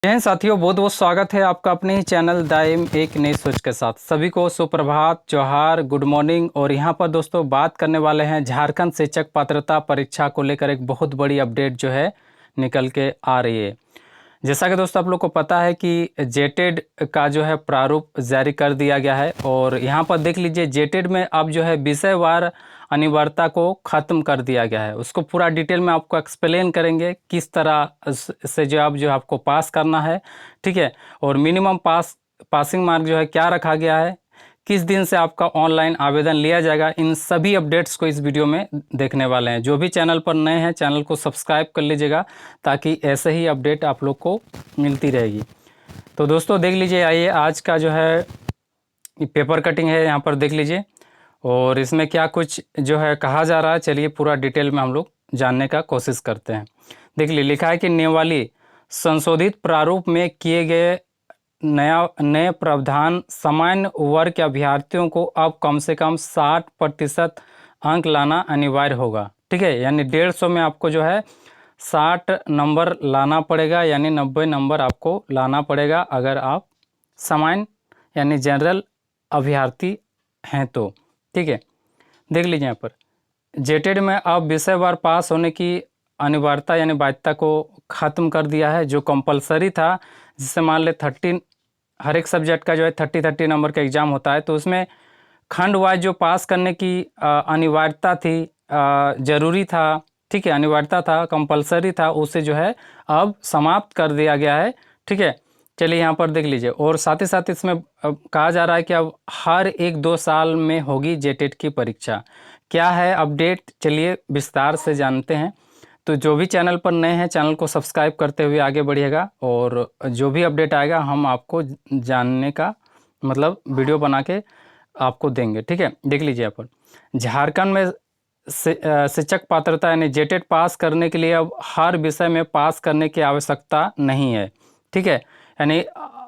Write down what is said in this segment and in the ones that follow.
जय हिंद साथियों, बहुत बहुत स्वागत है आपका अपने ही चैनल दाइम एक नई सोच के साथ। सभी को सुप्रभात, जोहार, गुड मॉर्निंग। और यहाँ पर दोस्तों बात करने वाले हैं झारखंड शिक्षक पात्रता परीक्षा को लेकर एक बहुत बड़ी अपडेट जो है निकल के आ रही है। जैसा कि दोस्तों आप लोग को पता है कि जेटेड का जो है प्रारूप जारी कर दिया गया है और यहाँ पर देख लीजिए जेटेड में अब जो है विषयवार अनिवार्यता को ख़त्म कर दिया गया है। उसको पूरा डिटेल में आपको एक्सप्लेन करेंगे किस तरह से जो आपको पास करना है, ठीक है। और मिनिमम पासिंग मार्क जो है क्या रखा गया है, किस दिन से आपका ऑनलाइन आवेदन लिया जाएगा, इन सभी अपडेट्स को इस वीडियो में देखने वाले हैं। जो भी चैनल पर नए हैं चैनल को सब्सक्राइब कर लीजिएगा ताकि ऐसे ही अपडेट आप लोग को मिलती रहेगी। तो दोस्तों देख लीजिए, आइए आज का जो है पेपर कटिंग है, यहाँ पर देख लीजिए और इसमें क्या कुछ जो है कहा जा रहा है, चलिए पूरा डिटेल में हम लोग जानने का कोशिश करते हैं। देख लीजिए, लिखा है कि नियमावली संशोधित प्रारूप में किए गए नए प्रावधान सामान्य वर्ग के अभ्यर्थियों को अब कम से कम 60% अंक लाना अनिवार्य होगा, ठीक है। यानी 150 में आपको जो है 60 नंबर लाना पड़ेगा, यानी 90 नंबर आपको लाना पड़ेगा अगर आप सामान्य यानी जनरल अभ्यर्थी हैं तो, ठीक है। देख लीजिए यहाँ पर जेटेड में अब विषयवार पास होने की अनिवार्यता यानी बाध्यता को ख़त्म कर दिया है। जो कंपलसरी था, जिससे मान ले 30 हर एक सब्जेक्ट का जो है 30 नंबर का एग्ज़ाम होता है, तो उसमें खंड वाइज जो पास करने की अनिवार्यता थी, ज़रूरी था, ठीक है, अनिवार्यता था, कंपलसरी था, उसे जो है अब समाप्त कर दिया गया है, ठीक है। चलिए यहाँ पर देख लीजिए और साथ ही साथ इसमें कहा जा रहा है कि अब हर 1-2 साल में होगी जेटेट की परीक्षा। क्या है अपडेट, चलिए विस्तार से जानते हैं। तो जो भी चैनल पर नए हैं चैनल को सब्सक्राइब करते हुए आगे बढ़िएगा और जो भी अपडेट आएगा हम आपको जानने का मतलब वीडियो बना के आपको देंगे, ठीक है। देख लीजिए यहाँ पर झारखंड में शिक्षक पात्रता यानी जेटेट पास करने के लिए अब हर विषय में पास करने की आवश्यकता नहीं है, ठीक है। यानी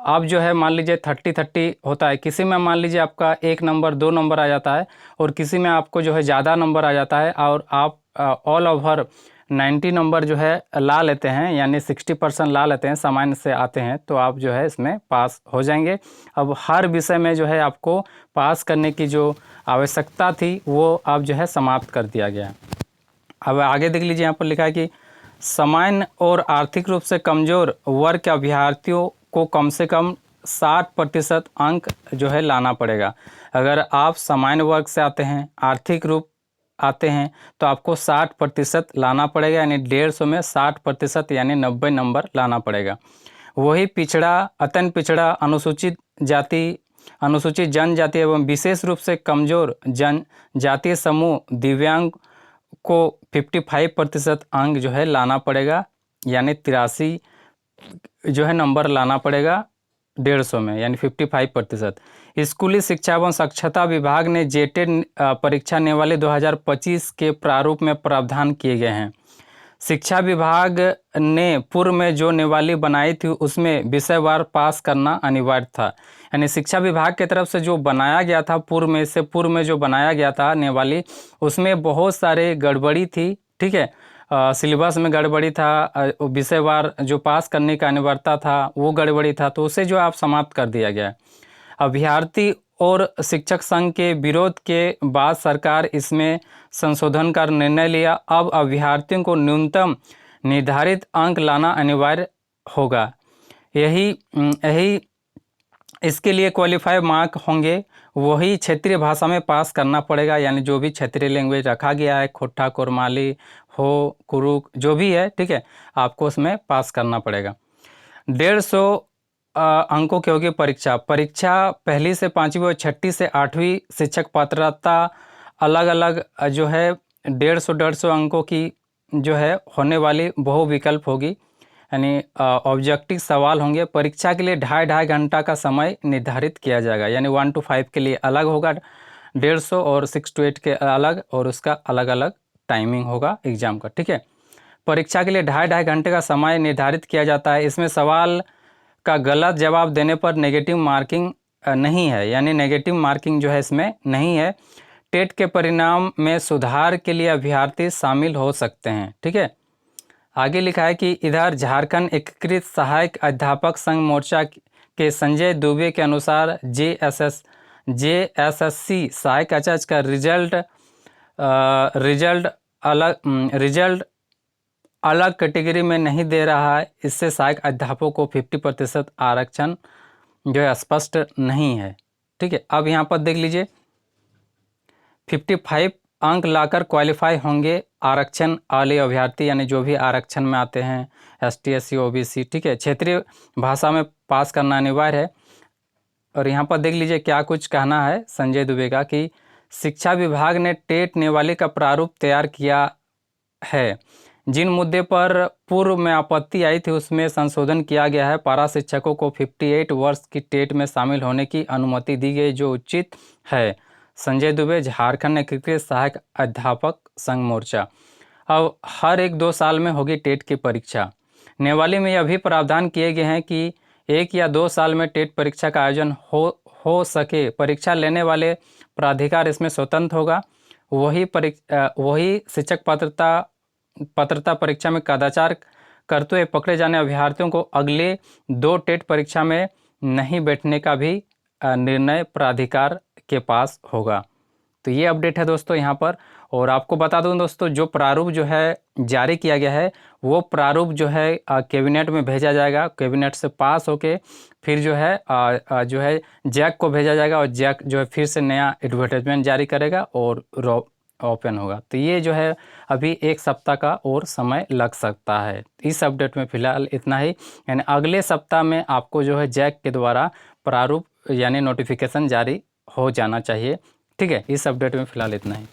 आप जो है मान लीजिए 30 होता है, किसी में मान लीजिए आपका 1 नंबर 2 नंबर आ जाता है और किसी में आपको जो है ज़्यादा नंबर आ जाता है और आप ऑल ओवर 90 नंबर जो है ला लेते हैं, यानी 60% ला लेते हैं, सामान्य से आते हैं, तो आप जो है इसमें पास हो जाएंगे। अब हर विषय में जो है आपको पास करने की जो आवश्यकता थी वो अब जो है समाप्त कर दिया गया है। अब आगे देख लीजिए, यहाँ पर लिखा है कि सामान्य और आर्थिक रूप से कमज़ोर वर्ग के अभ्यर्थियों को कम से कम 60% अंक जो है लाना पड़ेगा। अगर आप सामान्य वर्ग से आते हैं, आर्थिक रूप आते हैं, तो आपको 60% लाना पड़ेगा, यानी 150 में 60% यानी 90 नंबर लाना पड़ेगा। वही पिछड़ा, अत्यंत पिछड़ा, अनुसूचित जाति, अनुसूचित जनजाति एवं विशेष रूप से कमज़ोर जनजातीय समूह, दिव्यांग को 55% अंक जो है लाना पड़ेगा, यानी 83 जो है नंबर लाना पड़ेगा 150 में, यानी 55%। स्कूली शिक्षा एवं साक्षरता विभाग ने जेटेड परीक्षा नियमावली 2025 के प्रारूप में प्रावधान किए गए हैं। शिक्षा विभाग ने पूर्व में जो नियमावली बनाई थी उसमें विषयवार पास करना अनिवार्य था। यानी शिक्षा विभाग की तरफ से जो बनाया गया था पूर्व में जो बनाया गया था नियमावली, उसमें बहुत सारे गड़बड़ी थी, ठीक है। सिलेबस में गड़बड़ी था, विषयवार जो पास करने का अनिवार्यता था वो गड़बड़ी था, तो उसे जो आप समाप्त कर दिया गया है। अभ्यर्थी और शिक्षक संघ के विरोध के बाद सरकार इसमें संशोधन का निर्णय लिया। अब अभ्यर्थियों को न्यूनतम निर्धारित अंक लाना अनिवार्य होगा। यही इसके लिए क्वालिफाई मार्क होंगे, वही क्षेत्रीय भाषा में पास करना पड़ेगा, यानी जो भी क्षेत्रीय लैंग्वेज रखा गया है, खोट्टा, कोरमाली हो, कुरुक, जो भी है, ठीक है, आपको उसमें पास करना पड़ेगा। 150 अंकों की होगी परीक्षा। पहली से 5वीं और 6ठी से 8वीं शिक्षक पात्रता अलग अलग जो है 150 अंकों की जो है होने वाली बहुविकल्प होगी, यानी ऑब्जेक्टिव सवाल होंगे। परीक्षा के लिए 2.5 घंटा का समय निर्धारित किया जाएगा, यानी 1 to 5 के लिए अलग होगा 150 और 6 to 8 के अलग, और उसका अलग अलग टाइमिंग होगा एग्ज़ाम का, ठीक है। परीक्षा के लिए 2.5 घंटे का समय निर्धारित किया जाता है। इसमें सवाल का गलत जवाब देने पर नेगेटिव मार्किंग नहीं है, यानी नेगेटिव मार्किंग जो है इसमें नहीं है। टेट के परिणाम में सुधार के लिए अभ्यर्थी शामिल हो सकते हैं, ठीक है। आगे लिखा है कि इधर झारखंड एकीकृत सहायक अध्यापक संघ मोर्चा के संजय दुबे के अनुसार जेएसएससी सहायक आचार्य का रिजल्ट अलग कैटेगरी में नहीं दे रहा है। इससे सहायक अध्यापकों को 50% आरक्षण जो है स्पष्ट नहीं है। ठीक है, अब यहाँ पर देख लीजिए 55 अंक लाकर क्वालिफाई होंगे आरक्षण वाले अभ्यर्थी, यानी जो भी आरक्षण में आते हैं ST SC OBC। ठीक है, क्षेत्रीय भाषा में पास करना अनिवार्य है। और यहाँ पर देख लीजिए क्या कुछ कहना है संजय दुबे का कि शिक्षा विभाग ने टेट नेवाले का प्रारूप तैयार किया है। जिन मुद्दे पर पूर्व में आपत्ति आई थी उसमें संशोधन किया गया है। पारा शिक्षकों को 58 वर्ष की टेट में शामिल होने की अनुमति दी गई, जो उचित है। संजय दुबे, झारखंड एकीकृत सहायक अध्यापक संघ मोर्चा। अब हर 1-2 साल में होगी टेट की परीक्षा। नेवाली में यह भी प्रावधान किए गए हैं कि 1 या 2 साल में टेट परीक्षा का आयोजन हो सके। परीक्षा लेने वाले प्राधिकार इसमें स्वतंत्र होगा। वही शिक्षक पात्रता परीक्षा में कदाचार करते हुए पकड़े जाने अभ्यर्थियों को अगले 2 टेट परीक्षा में नहीं बैठने का भी निर्णय प्राधिकार के पास होगा। तो ये अपडेट है दोस्तों यहाँ पर। और आपको बता दूं दोस्तों, जो प्रारूप जो है जारी किया गया है वो प्रारूप जो है कैबिनेट में भेजा जाएगा। कैबिनेट से पास होके फिर जो है जैक को भेजा जाएगा और जैक जो है फिर से नया एडवर्टाइजमेंट जारी करेगा और ओपन होगा। तो ये जो है अभी 1 सप्ताह का और समय लग सकता है। इस अपडेट में फ़िलहाल इतना ही, यानी अगले सप्ताह में आपको जो है जैक के द्वारा प्रारूप यानी नोटिफिकेशन जारी हो जाना चाहिए। ठीक है, इस अपडेट में फ़िलहाल इतना ही।